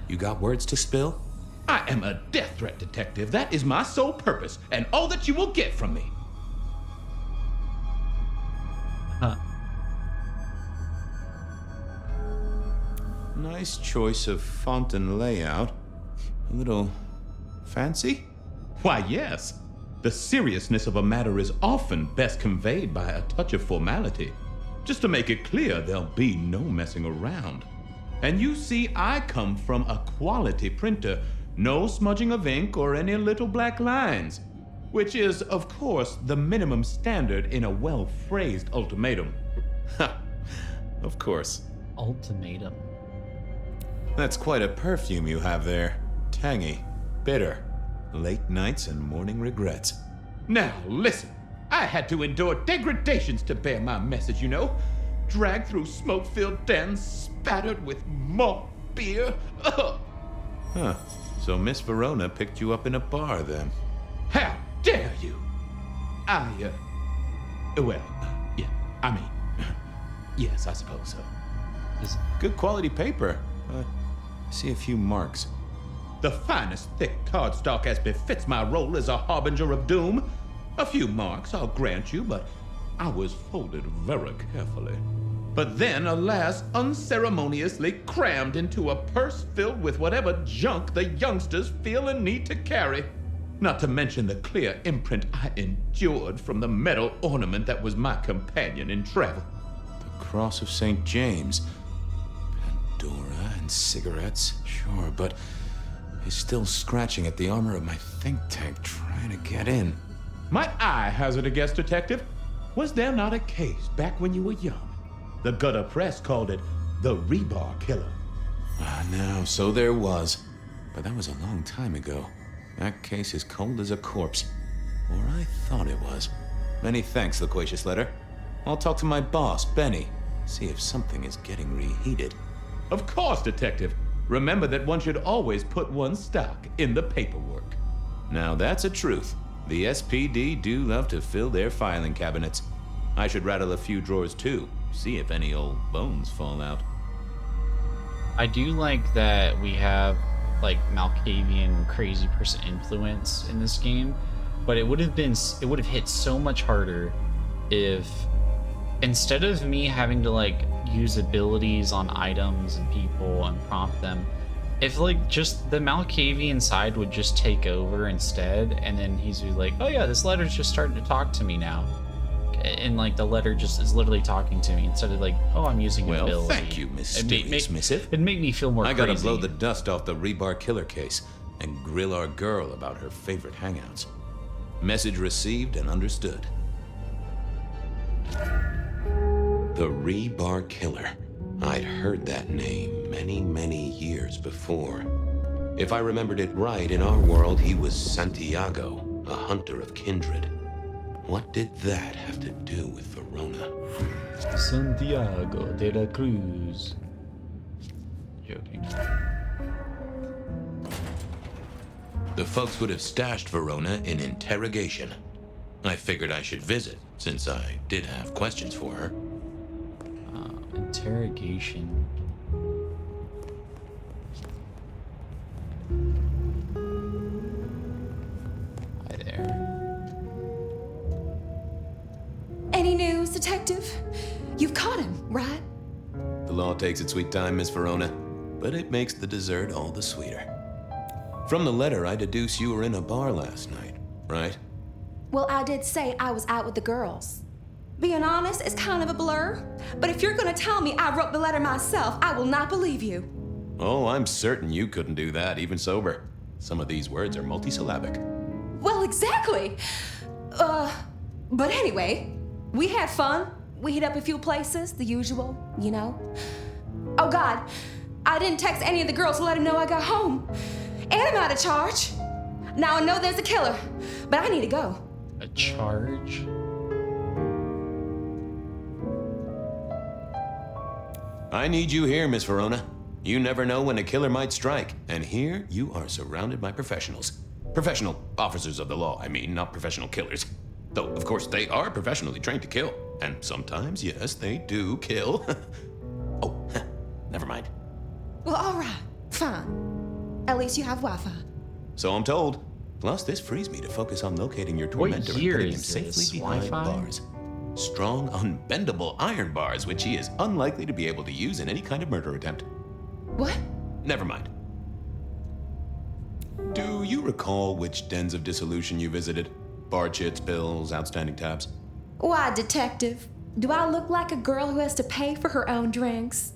You got words to spill? I am a death threat detective. That is my sole purpose, and all that you will get from me. Huh. Nice choice of font and layout. A little fancy? Why, yes. The seriousness of a matter is often best conveyed by a touch of formality. Just to make it clear, there'll be no messing around. And you see, I come from a quality printer. No smudging of ink or any little black lines. Which is, of course, the minimum standard in a well-phrased ultimatum. Ha! Of course. Ultimatum. That's quite a perfume you have there. Tangy, bitter, late nights and morning regrets. Now, listen. I had to endure degradations to bear my message, you know. Dragged through smoke-filled dens, spattered with malt beer. Ugh. Huh. So Miss Verona picked you up in a bar, then? How dare you? Yes, I suppose so. It's good quality paper. I see a few marks. The finest thick cardstock as befits my role as a harbinger of doom. A few marks, I'll grant you, but I was folded very carefully. But then, alas, unceremoniously crammed into a purse filled with whatever junk the youngsters feel a need to carry. Not to mention the clear imprint I endured from the metal ornament that was my companion in travel. The Cross of St. James. Pandora and cigarettes, sure, but he's still scratching at the armor of my think tank trying to get in. Might I hazard a guess, Detective? Was there not a case back when you were young? The gutter press called it the rebar killer. No, so there was. But that was a long time ago. That case is cold as a corpse. Or I thought it was. Many thanks, Loquacious Letter. I'll talk to my boss, Benny. See if something is getting reheated. Of course, Detective. Remember that one should always put one's stock in the paperwork. Now that's a truth. The SPD do love to fill their filing cabinets. I should rattle a few drawers too, see if any old bones fall out. I do like that we have like Malkavian crazy person influence in this game, but it would have hit so much harder if instead of me having to like use abilities on items and people and prompt them, if like just the Malkavian side would just take over instead, and then he's like, oh yeah, this letter's just starting to talk to me now. And like the letter just is literally talking to me instead of like, oh, I'm using an ability. Well, thank you, mysterious missive. It'd make me feel more crazy. I gotta blow the dust off the rebar killer case and grill our girl about her favorite hangouts. Message received and understood. The rebar killer. I'd heard that name many, many years before. If I remembered it right, in our world, he was Santiago, a hunter of kindred. What did that have to do with Verona? Santiago de la Cruz. Joking. The folks would have stashed Verona in interrogation. I figured I should visit, since I did have questions for her. Interrogation. Hi there. Any news, Detective? You've caught him, right? The law takes its sweet time, Miss Verona, but it makes the dessert all the sweeter. From the letter, I deduce you were in a bar last night, right? Well, I did say I was out with the girls. Being honest, it's kind of a blur. But if you're gonna tell me I wrote the letter myself, I will not believe you. Oh, I'm certain you couldn't do that, even sober. Some of these words are multisyllabic. exactly. But anyway, we had fun. We hit up a few places, the usual, you know. Oh God, I didn't text any of the girls to let them know I got home. And I'm out of charge. Now I know there's a killer, but I need to go. A charge? I need you here, Miss Verona. You never know when a killer might strike, and here you are surrounded by professionals. Professional officers of the law, I mean, not professional killers. Though, of course, they are professionally trained to kill. And sometimes, yes, they do kill. Oh, never mind. Well, all right, fine. At least you have Wi-Fi. So I'm told. Plus, this frees me to focus on locating your tormentor and year putting him is safely this? behind Wi-Fi? bars. Strong, unbendable iron bars, which he is unlikely to be able to use in any kind of murder attempt. What? Never mind. Do you recall which dens of dissolution you visited? Bar chits, bills, outstanding tabs? Why, detective? Do I look like a girl who has to pay for her own drinks?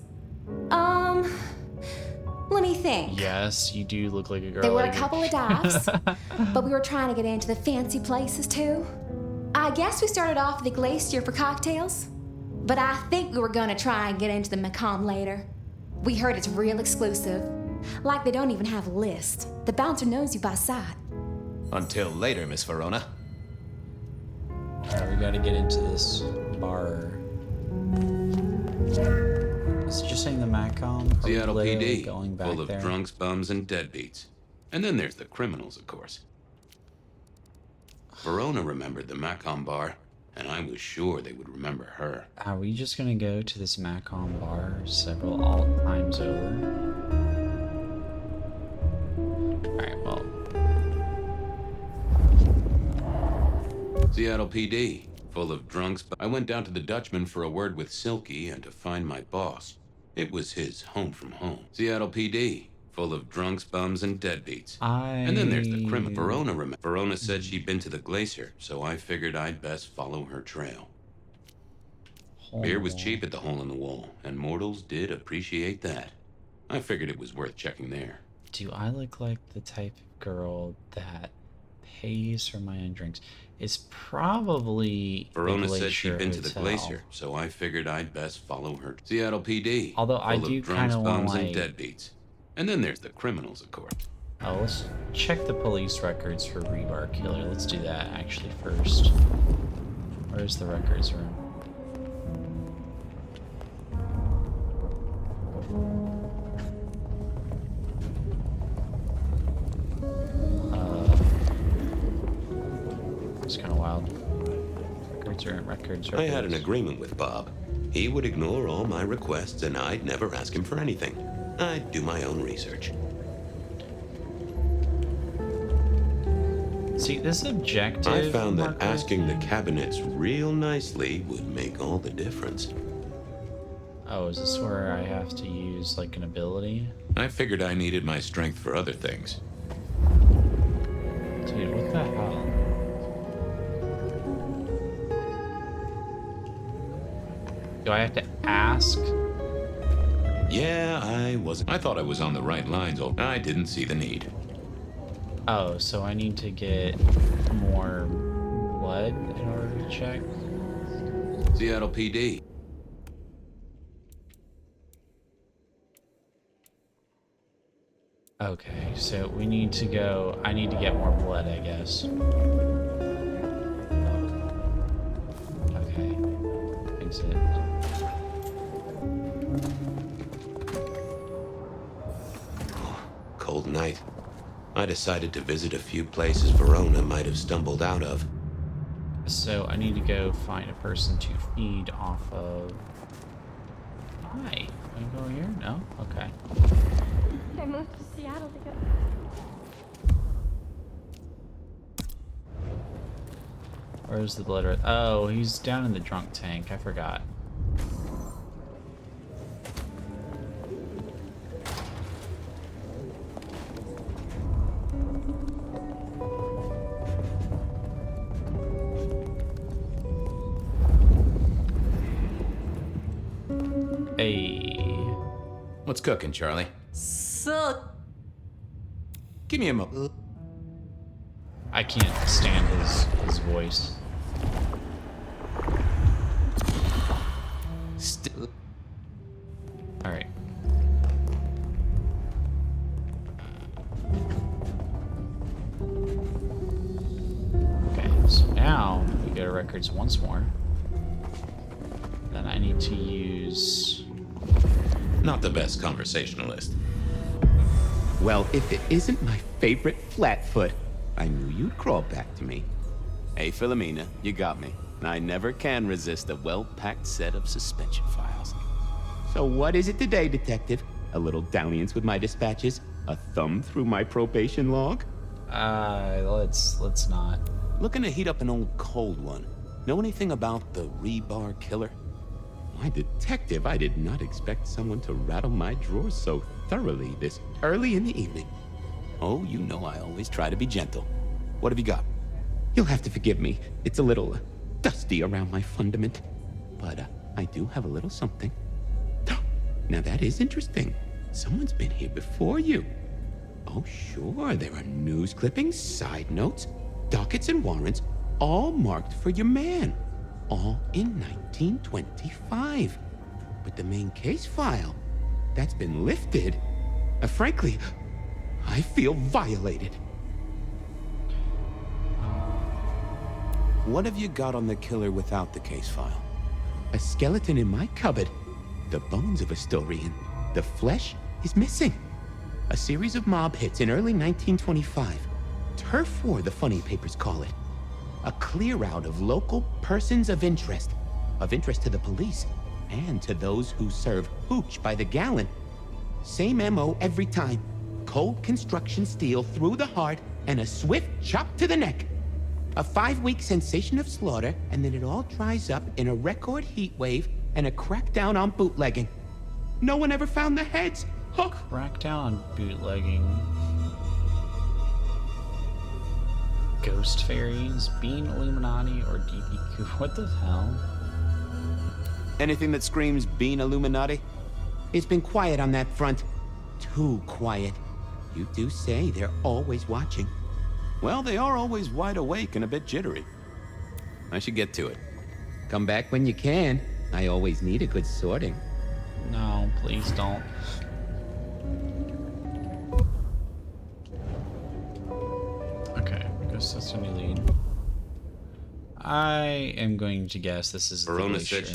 Let me think. Yes, you do look like a girl. There were a like couple of dives, but we were trying to get into the fancy places too. I guess we started off at the Glacier for cocktails, but I think we were gonna try and get into the Macomb later. We heard it's real exclusive. Like they don't even have a list. The bouncer knows you by sight. Until later, Miss Verona. Alright, we gotta get into this bar. Is it just saying the Macomb? Are we Seattle literally PD, going back full of there? drunks, bums, and deadbeats. And then there's the criminals, of course. Verona remembered the Macomb bar, and I was sure they would remember her. Are we just gonna go to this Macomb bar several times over? Alright, well. Seattle PD, full of drunks. I went down to the Dutchman for a word with Silky and to find my boss. It was his home from home. Seattle PD, full of drunks, bums, and deadbeats. And then there's the criminal. Verona said she'd been to the Glacier, so I figured I'd best follow her trail. Beer was cheap at the Hole in the Wall, and mortals did appreciate that. I figured it was worth checking there. Do I look like the type of girl that pays for my own drinks? It's probably Verona the said she'd been to Hotel. the Glacier, so I figured I'd best follow her. Seattle PD, Although I full do of drunks, kinda want, bums, and like- deadbeats. And then there's the criminals, of course. Oh, let's check the police records for Rebar Killer. Let's do that actually first. Where's the records room? It's kind of wild. Records. I had an agreement with Bob. He would ignore all my requests, and I'd never ask him for anything. I'd do my own research. See, this objective... I found that marker asking the thing- cabinets real nicely would make all the difference. Oh, is this where I have to use, like, an ability? I figured I needed my strength for other things. Dude, what the hell? Do I have to ask? Yeah, I thought I was on the right lines. I didn't see the need. Oh, so I need to get more blood in order to check? Seattle PD. Okay, so we need to go... I need to get more blood, I guess. Okay. Exit. Cold night. I decided to visit a few places Verona might have stumbled out of. So I need to go find a person to feed off of... Hi. Can I go here? No? Okay. I moved to Seattle to go. Where's the blood? Oh, he's down in the drunk tank. I forgot. Hey. What's cooking, Charlie? So, Give me a mo. I can't stand his voice. Still. All right. Okay, so now we go to records once more. Then I need to use... Not the best conversationalist. Well, if it isn't my favorite Flatfoot, I knew you'd crawl back to me. Hey, Philomena, you got me. I never can resist a well-packed set of suspension files. So what is it today, Detective? A little dalliance with my dispatches? A thumb through my probation log? Let's not. Looking to heat up an old cold one. Know anything about the rebar killer? Why, Detective, I did not expect someone to rattle my drawers so thoroughly this early in the evening. Oh, you know I always try to be gentle. What have you got? You'll have to forgive me. It's a little dusty around my fundament. But I do have a little something. Now that is interesting. Someone's been here before you. Oh, sure, there are news clippings, side notes, dockets and warrants, all marked for your man. All in 1925. But the main case file, that's been lifted. Frankly, I feel violated. What have you got on the killer without the case file? A skeleton in my cupboard. The bones of a story, and the flesh is missing. A series of mob hits in early 1925. Turf war, the funny papers call it. A clear out of local persons of interest to the police, and to those who serve hooch by the gallon. Same MO every time. Cold construction steel through the heart and a swift chop to the neck. A 5-week sensation of slaughter, and then it all dries up in a record heat wave and a crackdown on bootlegging. No one ever found the heads. Huh. Crackdown on bootlegging. Ghost fairies, Bean Illuminati, or DPQ. What the hell? Anything that screams Bean Illuminati? It's been quiet on that front. Too quiet. You do say they're always watching. Well, they are always wide awake and a bit jittery. I should get to it. Come back when you can. I always need a good sorting. No, please don't. Okay, I guess that's a new lead. I am going to guess this is the glacier.